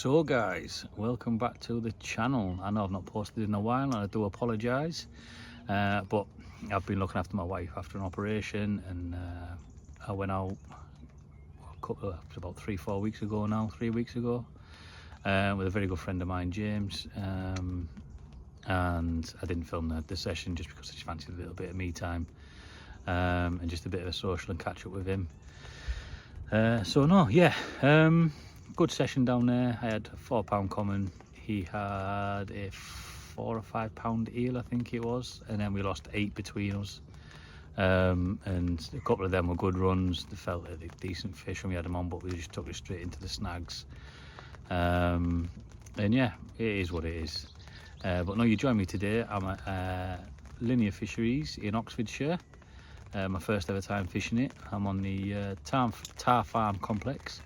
So guys, welcome back to the channel. I know I've not posted in a while and I do apologise, but I've been looking after my wife after an operation, and I went out about 3 weeks ago now, 3 weeks ago, with a very good friend of mine, James, and I didn't film the session just because I just fancied a little bit of me time, and just a bit of a social and catch up with him. Good session down there. I had a £4 common. He had a £4 or £5 eel, I think it was, and then we lost 8 between us. And a couple of them were good runs. They felt like decent fish when we had them on, but we just took it straight into the snags. And yeah, it is what it is. But no, you join me today. I'm at Linear Fisheries in Oxfordshire. My first ever time fishing it. I'm on the Tar Farm complex,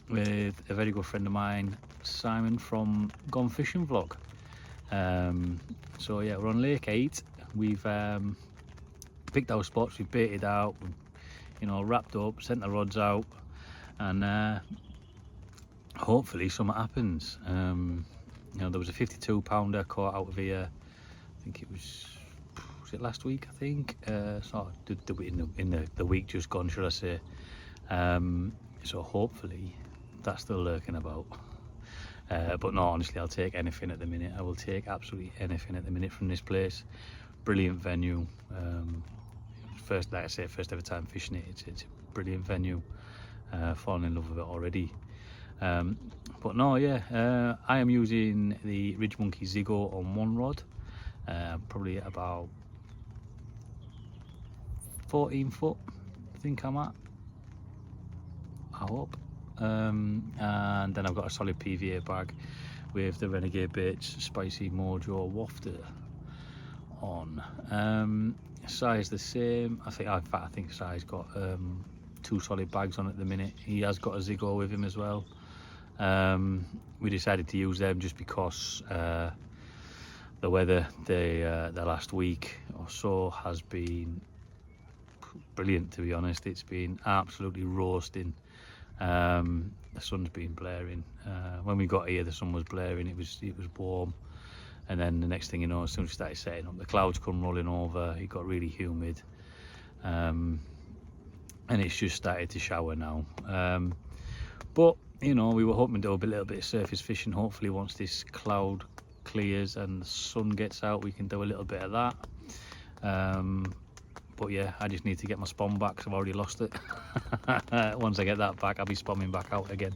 with a very good friend of mine, Simon from Gone Fishing Vlog. So yeah, we're on Lake 8. We've picked our spots, we've baited out, wrapped up, sent the rods out, and hopefully something happens. There was a 52-pounder caught out of here. I think it was it last week, I think, so in the week just gone, should I say. So hopefully that's still lurking about, but no, honestly, I'll take anything at the minute. I will take absolutely anything at the minute from this place. Brilliant venue. Like I say, first ever time fishing it. It's a brilliant venue. Fallen in love with it already. But no, yeah, I am using the Ridge Monkey Ziggo on one rod, probably about 14 foot, I think I'm at, I hope. And then I've got a solid PVA bag with the Renegade Baits Spicy Mojo Wafter on. Size the same. I think Si's got 2 solid bags on at the minute. He has got a Ziggo with him as well. We decided to use them just because the weather the last week or so has been brilliant, to be honest. It's been absolutely roasting. The sun's been blaring. When we got here, the sun was blaring. It was warm, and then the next thing you know, as soon as we started setting up, the clouds come rolling over. It got really humid, and it's just started to shower now. But we were hoping to do a little bit of surface fishing. Hopefully once this cloud clears and the sun gets out, we can do a little bit of that. But yeah, I just need to get my spawn back because I've already lost it. Once I get that back, I'll be spawning back out again.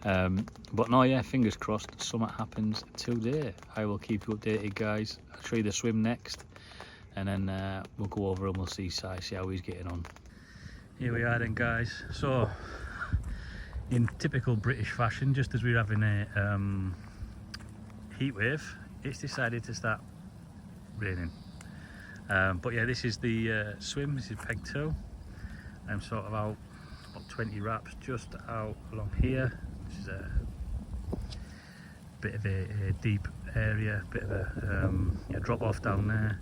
But no, yeah, fingers crossed something happens today. I will keep you updated, guys. I'll show you the swim next, and then we'll go over and we'll see how he's getting on. Here we are then, guys. So in typical British fashion, just as we're having a heat wave, it's decided to start raining. But yeah, this is the swim. This is peg 2. I'm sort of out about 20 wraps just out along here. This is a bit of a deep area, bit of a drop off down there.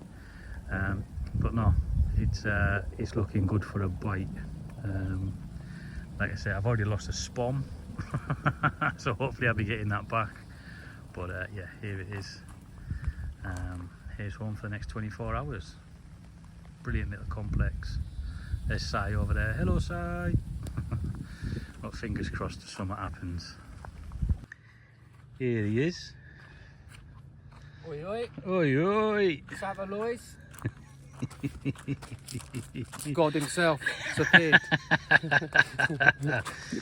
But no, it's looking good for a bite. Like I say, I've already lost a spawn, so hopefully I'll be getting that back. But yeah, here it is. Here's home for the next 24 hours. Brilliant little complex. There's Si over there. Hello, Si. Well, fingers crossed something happens. Here he is. Oi, oi. Oi, oi. Sava Lois. God himself disappeared.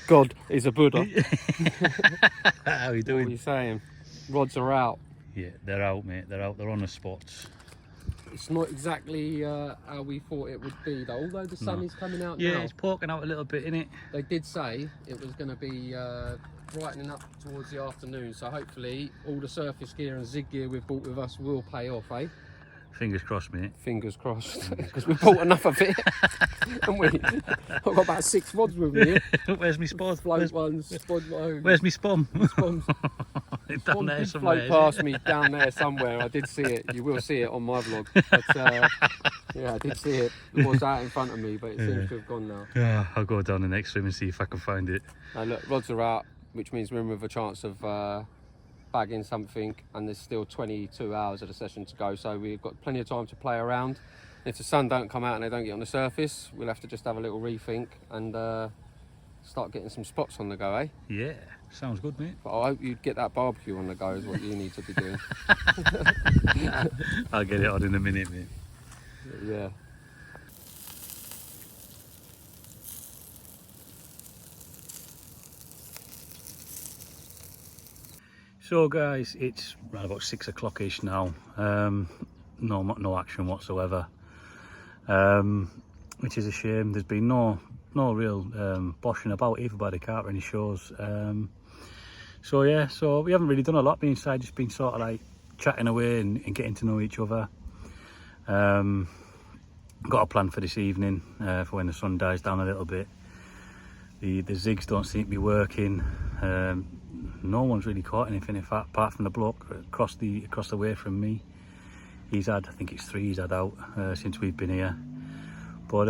God is a Buddha. How are you doing? What are you saying? Rods are out. Yeah, they're out, mate. They're out. They're on the spots. It's not exactly how we thought it would be, though. Although the sun is coming out now. Yeah, it's poking out a little bit, innit? They did say it was going to be brightening up towards the afternoon. So hopefully all the surface gear and zig gear we've bought with us will pay off, eh? Fingers crossed, mate. Fingers crossed, because we bought enough of it, haven't we? I've got about 6 rods with me here. Where's my spawn? Float ones, spod ones. Where's my spawn? Spawns. Down there somewhere. Float past me down there somewhere. I did see it. You will see it on my vlog. But yeah, I did see it. It was out in front of me, but it seems to have gone now. Yeah, I'll go down the next swim and see if I can find it. Look, rods are out. which means we're in with a chance of bagging something, and there's still 22 hours of the session to go, so we've got plenty of time to play around. If the sun don't come out and they don't get on the surface, we'll have to just have a little rethink and start getting some spots on the go, eh? Yeah, sounds good, mate. But I hope you get that barbecue on the go is what you need to be doing. I'll get it on in a minute, mate. Yeah. So guys, it's around about 6 o'clock-ish now. No action whatsoever, which is a shame. There's been no real boshing about either by the Carp or any shows. So yeah, so we haven't really done a lot being inside, just been sort of like chatting away and getting to know each other. Got a plan for this evening for when the sun dies down a little bit. The zigs don't seem to be working. No one's really caught anything, in fact, apart from the bloke across the way from me. He's had, I think it's 3 he's had out since we've been here. But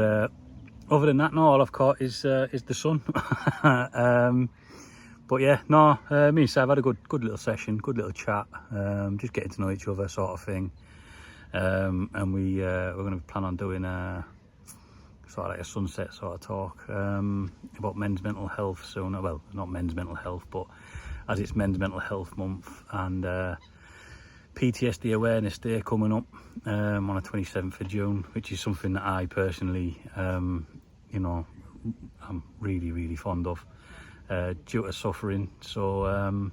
other than that, no, all I've caught is the sun. But yeah, no, me and Sav had a good little session, good little chat, just getting to know each other, sort of thing. And we're going to plan on doing sort of like a sunset sort of talk about men's mental health soon. Well, not men's mental health, but as it's Men's Mental Health Month and PTSD Awareness Day coming up on the 27th of June, which is something that I personally, you know, I'm really fond of due to suffering. So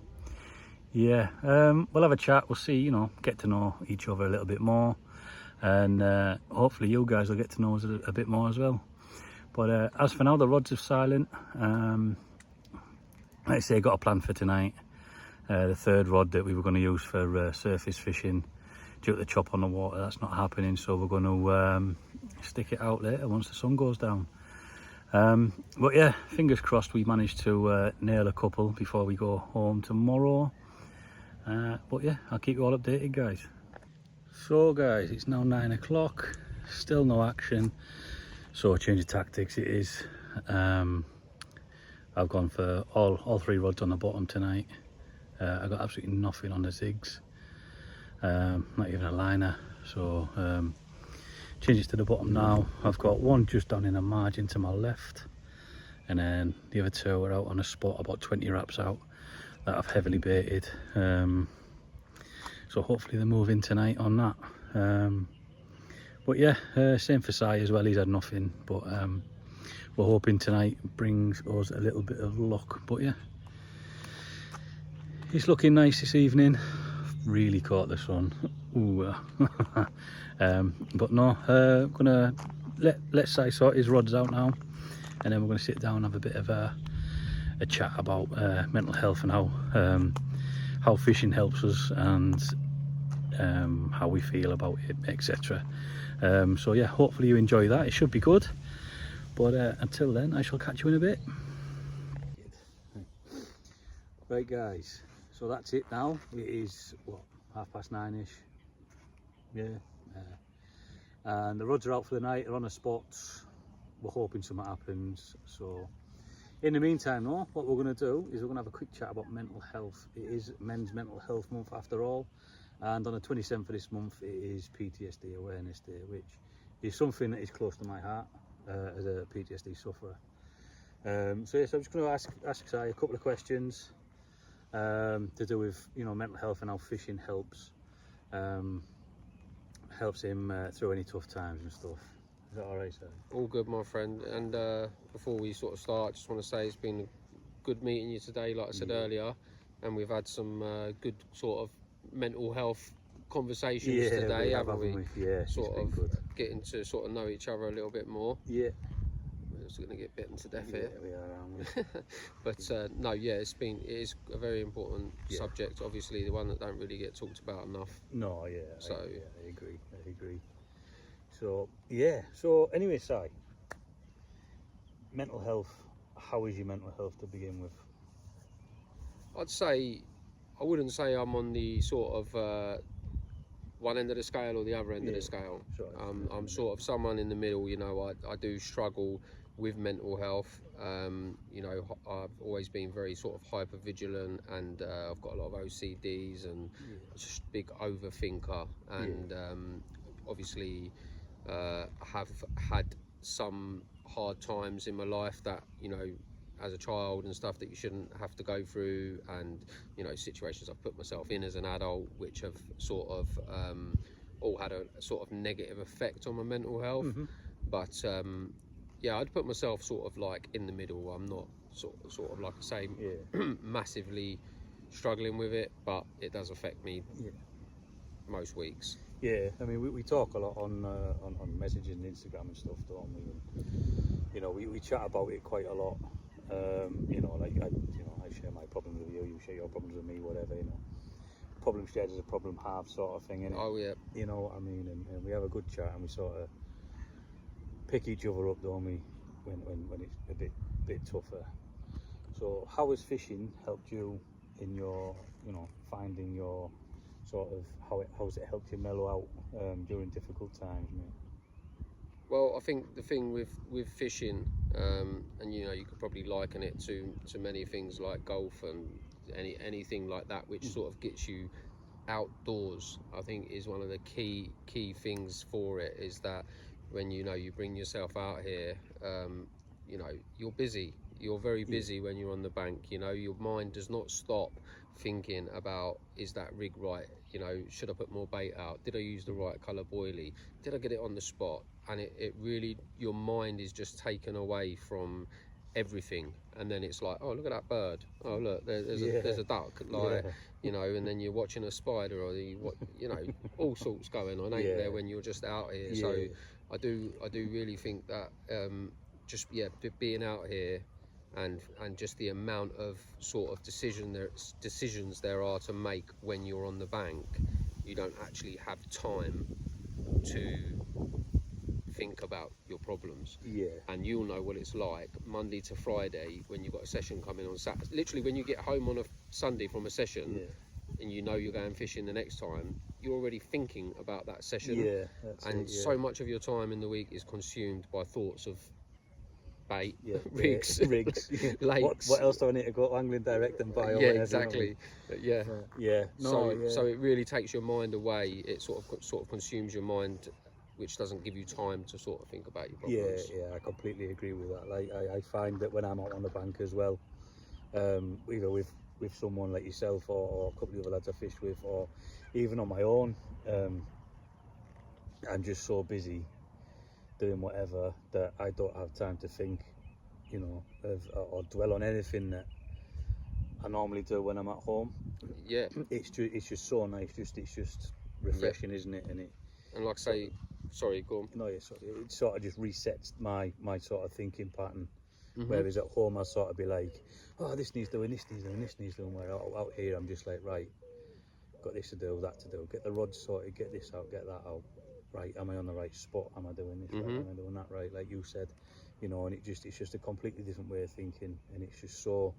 yeah, we'll have a chat, we'll see, you know, get to know each other a little bit more, and hopefully you guys will get to know us a bit more as well. But as for now, the rods are silent. Like I say, got a plan for tonight. The third rod that we were going to use for surface fishing, due to the chop on the water, that's not happening, so we're going to stick it out later once the sun goes down. But yeah, fingers crossed we managed to nail a couple before we go home tomorrow. But yeah, I'll keep you all updated, guys. So guys, it's now 9 o'clock, still no action, so change of tactics it is. I've gone for all 3 rods on the bottom tonight. I got absolutely nothing on the zigs, not even a liner, so change it to the bottom now. I've got one just down in the margin to my left, and then the other 2 are out on a spot about 20 wraps out that I've heavily baited. So hopefully they move in tonight on that. But yeah, same for Si as well, he's had nothing, but we're hoping tonight brings us a little bit of luck. But yeah, it's looking nice this evening. Really caught the sun. Ooh. But no, gonna let Si sort his rods out now, and then we're gonna sit down and have a bit of a chat about mental health and how fishing helps us, and how we feel about it, etc. So yeah, hopefully you enjoy that. It should be good. But until then, I shall catch you in a bit. Right guys, so that's it now. It is, what, 9:30ish? Yeah. And the rods are out for the night, they're on the spots. We're hoping something happens. So in the meantime though, what we're going to do is we're going to have a quick chat about mental health. It is Men's Mental Health Month after all. And on the 27th of this month, it is PTSD Awareness Day, which is something that is close to my heart as a PTSD sufferer. So yes, I'm just going to ask Si a couple of questions to do with, you know, mental health and how fishing helps him through any tough times and stuff. Is that all right, Si? All good, my friend. And before we sort of start, I just want to say it's been good meeting you today, like I said earlier, and we've had some good sort of mental health conversations today, haven't we? Yeah, sort of good. Getting to sort of know each other a little bit more. Yeah. We're just going to get bitten to death here. We are, aren't we? But no, yeah, it is a very important subject. Obviously, the one that don't really get talked about enough. No, yeah. So I agree. So yeah. So anyway, Si, mental health. How is your mental health to begin with? I'd say, I wouldn't say I'm on the sort of one end of the scale or the other end of the scale. Sure. I'm sort of someone in the middle. You know, I do struggle with mental health. You know, I've always been very sort of hyper vigilant, and I've got a lot of OCDs and just big overthinker, and obviously have had some hard times in my life that, you know, as a child and stuff that you shouldn't have to go through, and, you know, situations I've put myself in as an adult which have sort of all had a sort of negative effect on my mental health. But yeah, I'd put myself sort of like in the middle. I'm not sort of like I say massively struggling with it, but it does affect me most weeks. Yeah, I mean, we talk a lot on messages and Instagram and stuff, don't we? And, you know, we chat about it quite a lot. You know, like I share my problems with you, you share your problems with me, whatever. You know, problem shared is a problem halved sort of thing, innit? Oh yeah. You know what I mean? And we have a good chat, and we sort of pick each other up, don't we? When it's a bit tougher. So, how has fishing helped you in your, you know, finding your sort of how's it helped you mellow out during difficult times, mate? Well, I think the thing with fishing, and you know, you could probably liken it to many things like golf and anything like that, which sort of gets you outdoors. I think is one of the key things for it, is that when you know you bring yourself out here, you know, you're busy. You're very busy when you're on the bank. You know, your mind does not stop thinking about, is that rig right? You know, should I put more bait out? Did I use the right colour boilie? Did I get it on the spot? And it really, your mind is just taken away from everything, and then it's like, oh, look at that bird, oh look, there's a duck, like, you know, and then you're watching a spider, or you know, all sorts going on, ain't there, when you're just out here. So I do really think that just being out here, and just the amount of sort of decisions there are to make when you're on the bank, you don't actually have time to think about your problems. And you'll know what it's like Monday to Friday when you've got a session coming on Saturday. Literally, when you get home on a Sunday from a session, and you know you're going fishing the next time, you're already thinking about that session. And so much of your time in the week is consumed by thoughts of bait, rigs, lakes. What else do I need to go to Angling Direct and buy? Or whatever, exactly. You know? So it really takes your mind away. It sort of consumes your mind, which doesn't give you time to sort of think about your problems. I completely agree with that. Like I find that when I'm out on the bank as well, either with someone like yourself, or a couple of other lads I fish with, or even on my own, I'm just so busy doing whatever that I don't have time to think, you know, or dwell on anything that I normally do when I'm at home. It's just so nice. It's just refreshing, isn't it? And like I say, sorry, go on. No, it sort of just resets my sort of thinking pattern. Whereas at home I sort of be like, oh, this needs doing, this needs doing, this needs doing. Where out here I'm just like, right, got this to do, that to do, get the rod sorted, get this out, get that out. Right, am I on the right spot? Am I doing this right? Am I doing that right? Like you said, you know, and it's just a completely different way of thinking, and it's just so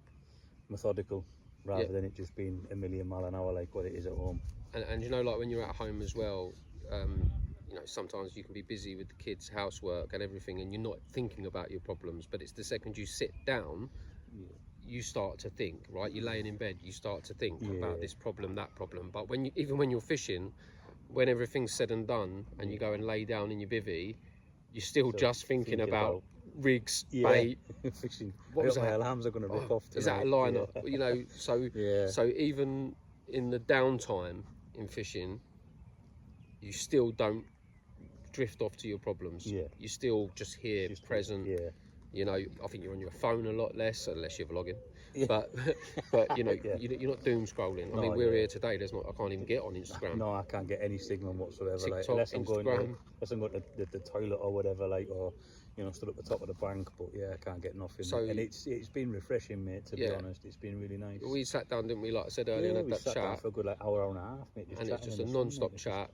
methodical rather than it just being a million mile an hour like what it is at home. And you know, like when you're at home as well, you know, sometimes you can be busy with the kids' housework and everything, and you're not thinking about your problems. But it's the second you sit down, you start to think. Right, you're laying in bed, you start to think about this problem, that problem. But even when you're fishing, when everything's said and done, and you go and lay down in your bivvy, you're still just thinking about rigs, bait, fishing. What was that? My alarms are going to rip off tonight. Is that a liner? You know, so even in the downtime in fishing, you still don't drift off to your problems. You're still just here, present. You know, I think you're on your phone a lot less, unless you're vlogging. But you know, you're not doom scrolling. I mean, we're here today. I can't even get on Instagram. No, I can't get any signal whatsoever. TikTok, like, unless I'm Instagram. going to the toilet or whatever, like, or, you know, stood at the top of the bank. But yeah, I can't get nothing. So, and it's been refreshing, mate. To be honest, it's been really nice. We sat down, didn't we? Like I said earlier, and had that sat chat down for a good hour and a half, mate. And it's just a non-stop chat.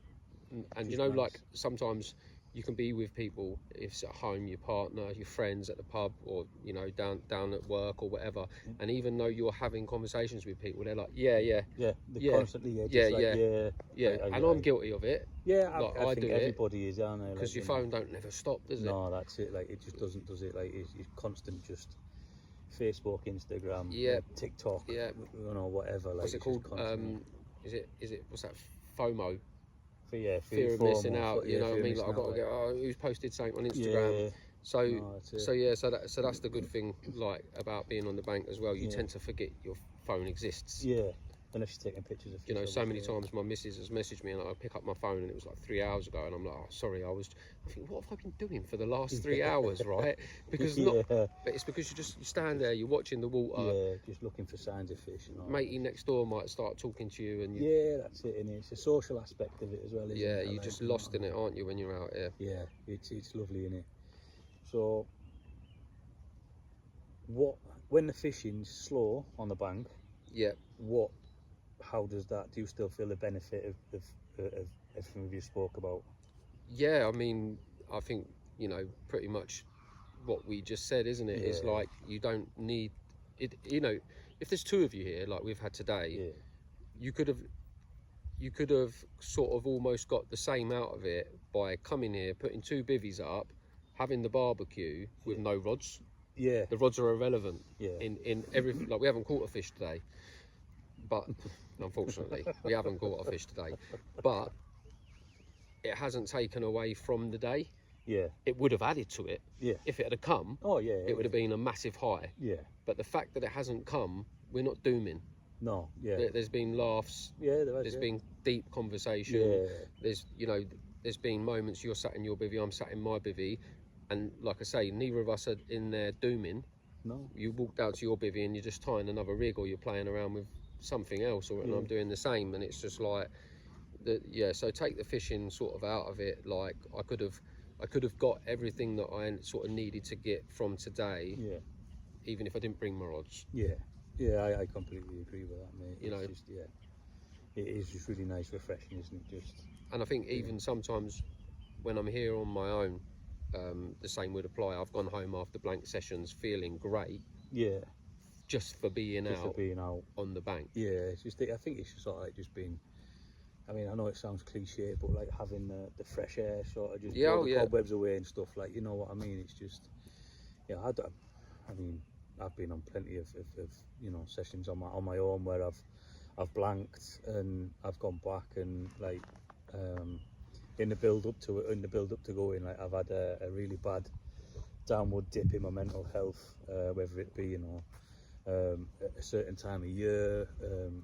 And you know, like sometimes you can be with people, if it's at home, your partner, your friends at the pub, or you know, down at work or whatever, and even though you're having conversations with people, they're like, they're constantly and I'm guilty of it. I think everybody is, aren't they? Because your phone don't never stop, does it? No, that's it. Like, it just doesn't, does it? Like, it's constant, just Facebook, Instagram, TikTok, you know, whatever. Like, what's it called? Is it what's that? FOMO. Fear of missing out. You know what I mean? Like, I've got to go. Who's posted something on Instagram? So that's the good thing, like, about being on the bank as well. You tend to forget your phone exists. Yeah. Unless you're taking pictures of fish. You know, so many times my missus has messaged me and I pick up my phone and it was like 3 hours ago, and I'm like, oh, sorry, I think, what have I been doing for the last 3 hours, right? Because but it's because you stand there, you're watching the water, just looking for signs of fish. You know, matey next door might start talking to you, and that's it. And it's a social aspect of it as well. Isn't it? You're just lost in it, aren't you, when you're out here? Yeah, it's lovely, isn't it? So, when the fishing's slow on the bank? How does that? Do you still feel the benefit of everything we spoke about? Yeah, I mean, I think, you know, pretty much what we just said, isn't it? It's like, you don't need it. You know, if there's two of you here, like we've had today, you could have sort of almost got the same out of it by coming here, putting 2 bivvies up, having the barbecue with no rods. The rods are irrelevant in everything. Like, we haven't caught a fish today, but unfortunately we haven't caught a fish today, but it hasn't taken away from the day. It would have added to it. If it had come, it would have been a massive high. But the fact that it hasn't come, we're not dooming. No. There's been laughs. There's been deep conversation. There's been moments you're sat in your bivvy, I'm sat in my bivvy, and like I say, neither of us are in there dooming. No. You walked out to your bivvy and you're just tying another rig, or you're playing around with something else, and I'm doing the same, and it's just like so take the fishing sort of out of it. Like, I could have got everything that I sort of needed to get from today, even if I didn't bring my rods. I completely agree with that, mate. You know, just, it is just really nice, refreshing, isn't it? Just, and I think even sometimes when I'm here on my own, the same would apply. I've gone home after blank sessions feeling great. Just for being out on the bank. It's just, I think it's just sort of like just being, I mean, I know it sounds cliche, but like having the fresh air, sort of just blow the cobwebs away and stuff, like, you know what I mean? It's just, I mean, I've been on plenty of you know, sessions on my own where I've blanked and I've gone back, and like in the build up to going, like, I've had a really bad downward dip in my mental health, whether it be, you know, at a certain time of year,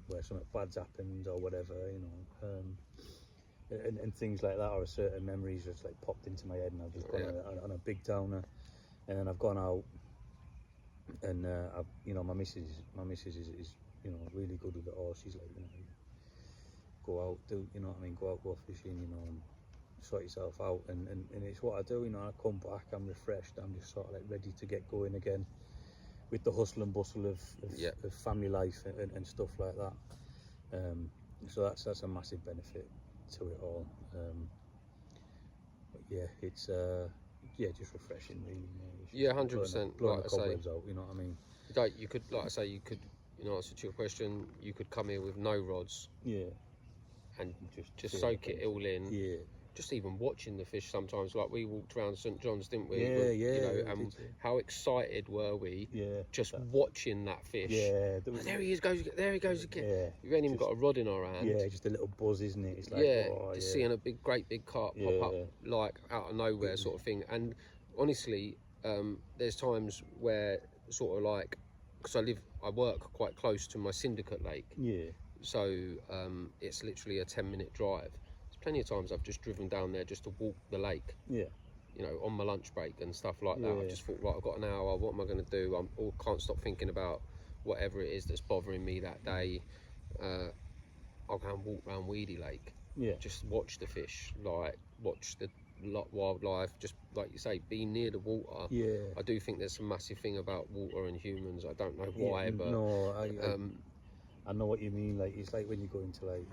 where something bad's happened or whatever, you know, and things like that, or a certain memories just like popped into my head, and I've just gone on a big downer, and then I've gone out, and I've, you know, my missus is you know, really good with it all. She's like, you know, go out, go fishing, you know, and sort yourself out, and it's what I do, you know. I come back, I'm refreshed, I'm just sort of like ready to get going again with the hustle and bustle of family life and stuff like that. So that's a massive benefit to it all. But it's just refreshing, really. 100%. Blowing like the I say, cobwebs out, you know what I mean? You could, like I say, in answer to your question, you could come here with no rods. And just soak it all in. Just even watching the fish sometimes, like we walked around St John's, didn't we? You know, and how excited were we? Just watching that fish. There he is, there he goes again. We ain't even got a rod in our hand. Just a little buzz, isn't it? It's like, seeing a great big carp pop up, like, out of nowhere, sort of thing. And honestly, there's times where sort of like, because I work quite close to my syndicate lake. So it's literally a 10-minute drive. There's plenty of times I've just driven down there just to walk the lake. You know, on my lunch break and stuff like that. I just thought, right, I've got an hour. What am I going to do? I can't stop thinking about whatever it is that's bothering me that day. I'll go and walk around Weedy Lake. Just watch the fish, like watch the wildlife. Just like you say, be near the water. I do think there's a massive thing about water and humans. I don't know why, but I know what you mean. Like, it's like when you go into like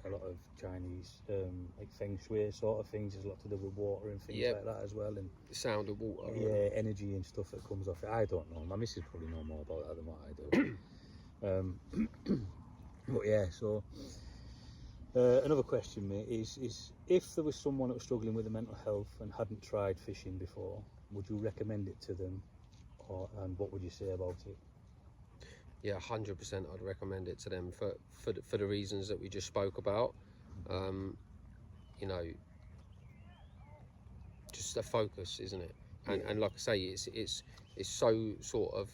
a lot of Chinese like feng shui sort of things. There's a lot to do with water and things like that as well, and the sound of water. Yeah, energy and stuff that comes off it. I don't know. My missus probably know more about that than what I do. But yeah, so another question, mate, is if there was someone that was struggling with their mental health and hadn't tried fishing before, would you recommend it to them, and what would you say about it? Yeah, 100%. I'd recommend it to them for the reasons that we just spoke about. You know, just a focus, isn't it? And like I say, it's so sort of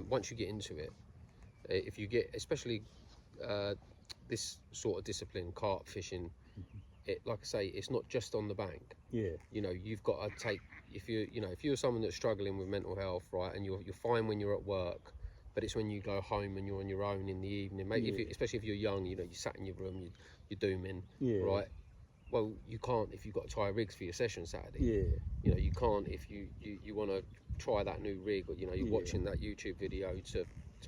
once you get into it, if you get especially this sort of discipline, carp fishing, it, like I say, it's not just on the bank. Yeah. You know, you've got to take, if you're someone that's struggling with mental health, right, and you're fine when you're at work, but it's when you go home and you're on your own in the evening, mate. Especially if you're young, you know, you sat in your room, you're dooming, right? Well, you can't if you've got to tie rigs for your session Saturday. Yeah. You know, you can't if you want to try that new rig, or you know, you're watching that YouTube video to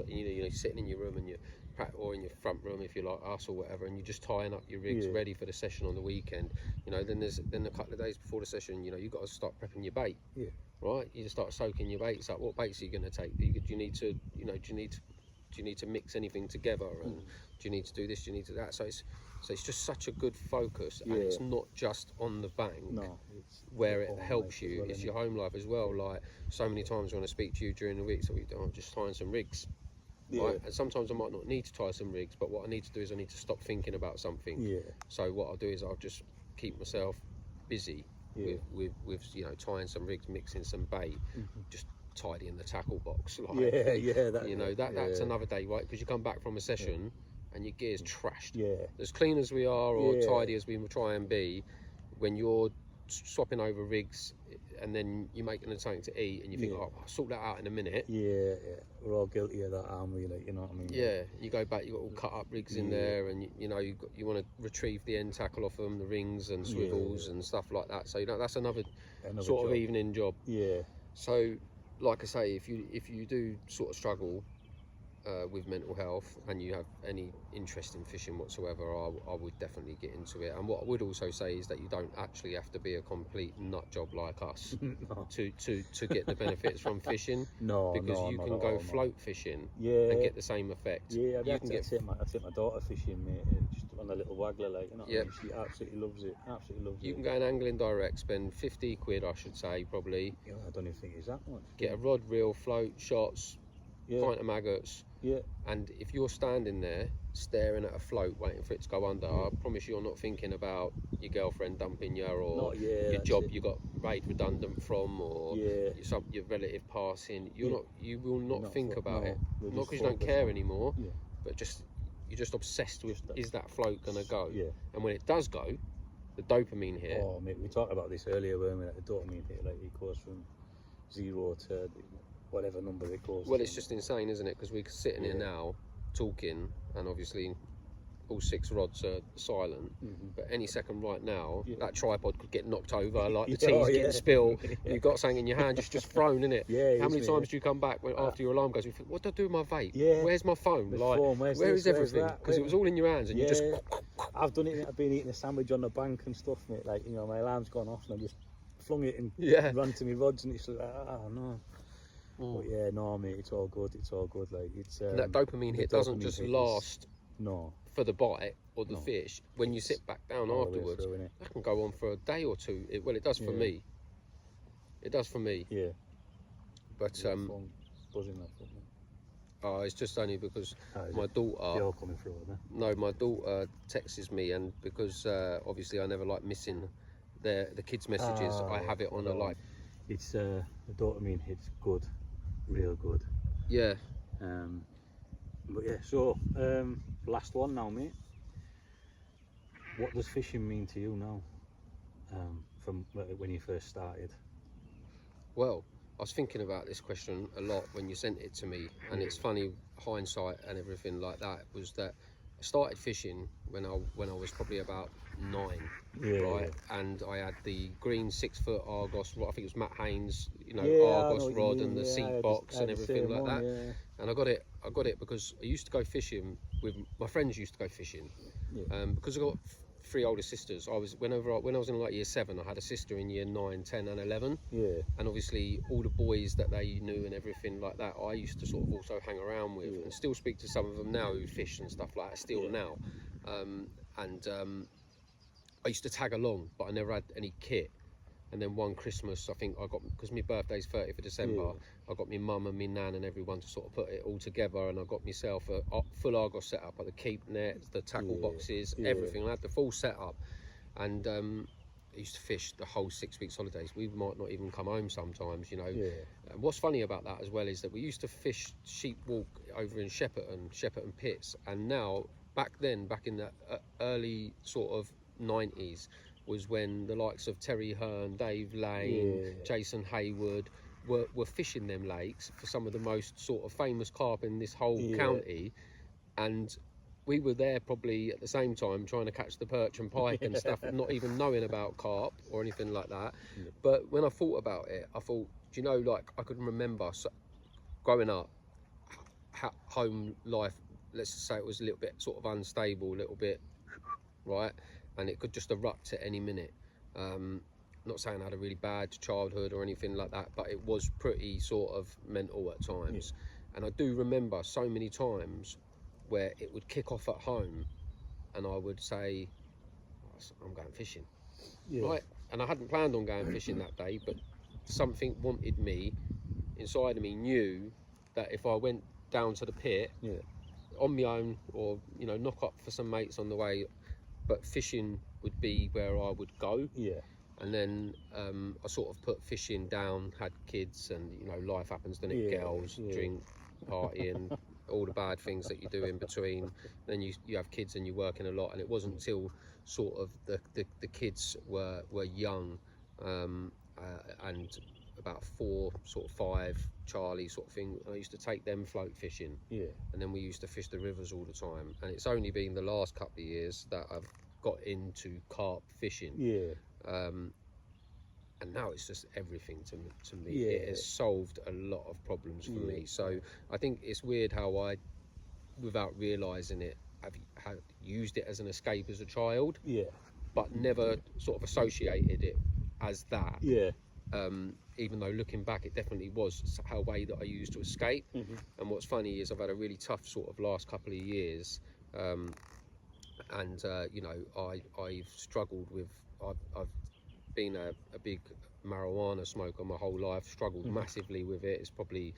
you know, sitting in your room and or in your front room if you're like us or whatever, and you're just tying up your rigs ready for the session on the weekend. You know, then a couple of days before the session, you know, you've got to start prepping your bait. Yeah. Right. You just start soaking your baits up. What baits are you going to take? Do you need to, you know, do you need to mix anything together, and do you need to do this? Do you need to do that? So it's just such a good focus, and it's not just on the bank. No, where it helps you. Well, it's your home life as well. Like so many times when I speak to you during the week, so I'm just tying some rigs. Right? And sometimes I might not need to tie some rigs, but what I need to do is I need to stop thinking about something. Yeah. So what I'll do is I'll just keep myself busy with you know, tying some rigs, mixing some bait, just tidying the tackle box. Like, that's another day, right? Because you come back from a session and your gear's trashed. Yeah. As clean as we are, or tidy as we try and be, when you're swapping over rigs and then you're making something to eat and you think, oh, I'll sort that out in a minute. Yeah. We're all guilty of that, aren't we? Like, you know what I mean? Yeah, you go back, you've got all cut up rigs in there, and you know, you want to retrieve the end tackle off them, the rings and swivels and stuff like that. So, you know, that's another sort job. Of evening job. Yeah. So, like I say, if you do sort of struggle with mental health and you have any interest in fishing whatsoever, I would definitely get into it. And what I would also say is that you don't actually have to be a complete nut job like us to get the benefits from fishing. Because you can go float fishing and get the same effect. Yeah, I take my daughter fishing, mate, just on a little waggler, like, you know. Yep. She absolutely loves it. You can go and angling direct, spend 50 quid, I should say, probably. Yeah, I don't even think it's that much. Get a rod, reel, float, shots, pint of maggots. Yeah. And if you're standing there staring at a float waiting for it to go under, I promise you're not thinking about your girlfriend dumping you, or your job you got made redundant from, or your relative passing. You will not think about it. Not because you don't care anymore, but you're just obsessed with, is that float gonna go? Yeah. And when it does go, the dopamine hit. Oh mate, we talked about this earlier, weren't we? Like the dopamine hit, like it goes from 0 to whatever number it goes. Well, it's just insane, isn't it? Because we're sitting here now talking, and obviously all 6 rods are silent, but any second right now that tripod could get knocked over, like the tea's getting spilled. You've got something in your hand just thrown, innit? How many times do you come back after your alarm goes, you think, what do I do with my vape? Where's my phone? Where is everything? Because it was all in your hands, and you just I've done it. I've been eating a sandwich on the bank and stuff, mate. Like, you know, my alarm's gone off and I just flung it and ran to my rods, and it's like, oh no. But yeah, no mate, it's all good. Like, it's that dopamine hit doesn't just last for the bite or the fish. When you sit back down afterwards, that can go on for a day or two. It does for me. It does for me. Yeah. But buzzing that for me. It's just only because my daughter. You're coming through with that. No, my daughter texts me, and because obviously I never like missing the kids' messages. I have it on a live. It's the dopamine hit's good. Real good. Yeah. But yeah, so last one now, mate. What does fishing mean to you now, from when you first started? Well, I was thinking about this question a lot when you sent it to me, and it's funny, hindsight and everything like that, was that I started fishing when I was probably about 9, right? And I had the green 6-foot Argos, I think it was Matt Haynes, you know, Argos rod and the seat box and everything like that. And I got it because I used to go fishing with my friends. Used to go fishing, Because I've got 3 older sisters. When I was in like year 7, I had a sister in year 9, 10 and 11. Yeah. And obviously all the boys that they knew and everything like that, I used to sort of also hang around with, and still speak to some of them now who fish and stuff like that still now. I used to tag along, but I never had any kit. And then one Christmas, I think I got, because my birthday's 30th of December, I got my mum and my nan and everyone to sort of put it all together, and I got myself a full Argos setup, like the keep nets, the tackle boxes, everything. I had the full setup, and I used to fish the whole 6 weeks holidays. We might not even come home sometimes, you know. What's funny about that as well is that we used to fish sheep walk over in Shepperton Pits, and now, back in the early sort of 90s, was when the likes of Terry Hearn, Dave Lane, Jason Hayward were fishing them lakes for some of the most sort of famous carp in this whole county. And we were there probably at the same time trying to catch the perch and pike and stuff, not even knowing about carp or anything like that. But when I thought about it, I thought, do you know, like, I could remember growing up, home life, let's just say it was a little bit sort of unstable, a little bit, right? And it could just erupt at any minute. Not saying I had a really bad childhood or anything like that, but it was pretty sort of mental at times. And I do remember so many times where it would kick off at home and I would say, I'm going fishing, right? And I hadn't planned on going fishing that day, but something wanted me, inside of me knew that if I went down to the pit on my own, or, you know, knock up for some mates on the way, but fishing would be where I would go. And then I sort of put fishing down, had kids, and, you know, life happens, doesn't it? Girls, drink, partying, all the bad things that you do in between. Then you have kids and you're working a lot, and it wasn't until sort of the kids were young, and about 4, sort of 5, Charlie sort of thing, I used to take them float fishing, and then we used to fish the rivers all the time. And it's only been the last couple of years that I've got into carp fishing, and now it's just everything to me. It has solved a lot of problems for me. So I think it's weird how I, without realising it, have used it as an escape as a child, but never sort of associated it as that. Even though looking back, it definitely was a way that I used to escape. And what's funny is I've had a really tough sort of last couple of years, and you know, I've struggled with, I've been a big marijuana smoker my whole life, struggled massively with it. It's probably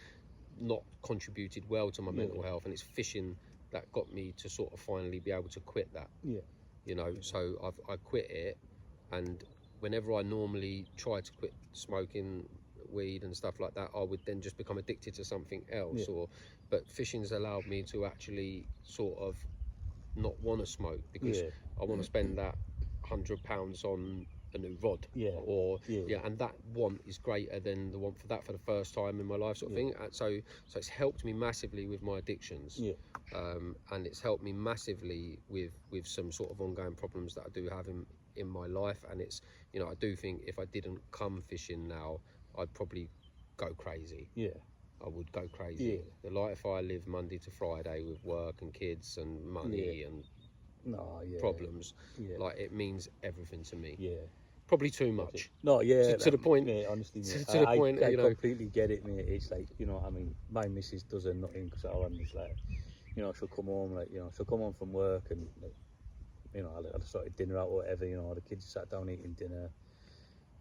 not contributed well to my mental health, and it's fishing that got me to sort of finally be able to quit that. You know, so I quit it, and whenever I normally try to quit smoking weed and stuff like that, I would then just become addicted to something else. But fishing's allowed me to actually sort of not want to smoke, because I want to spend that £100 on a new rod, and that want is greater than the want for that for the first time in my life, sort of thing. And so it's helped me massively with my addictions, and it's helped me massively with some sort of ongoing problems that I do have in my life. And it's, you know, I do think if I didn't come fishing now, I'd probably go crazy. I would go crazy. The life I live Monday to Friday with work and kids and money and problems, like, it means everything to me. Probably too much. To the point. Mate, honestly, mate, to the point. I you know, completely get it, mate. It's like, you know, I mean, my missus does nothing, because I'm just like, you know, she'll come home, like, you know, she'll come home from work, and, like, you know, I'll sort of dinner out or whatever, you know, the kids sat down eating dinner,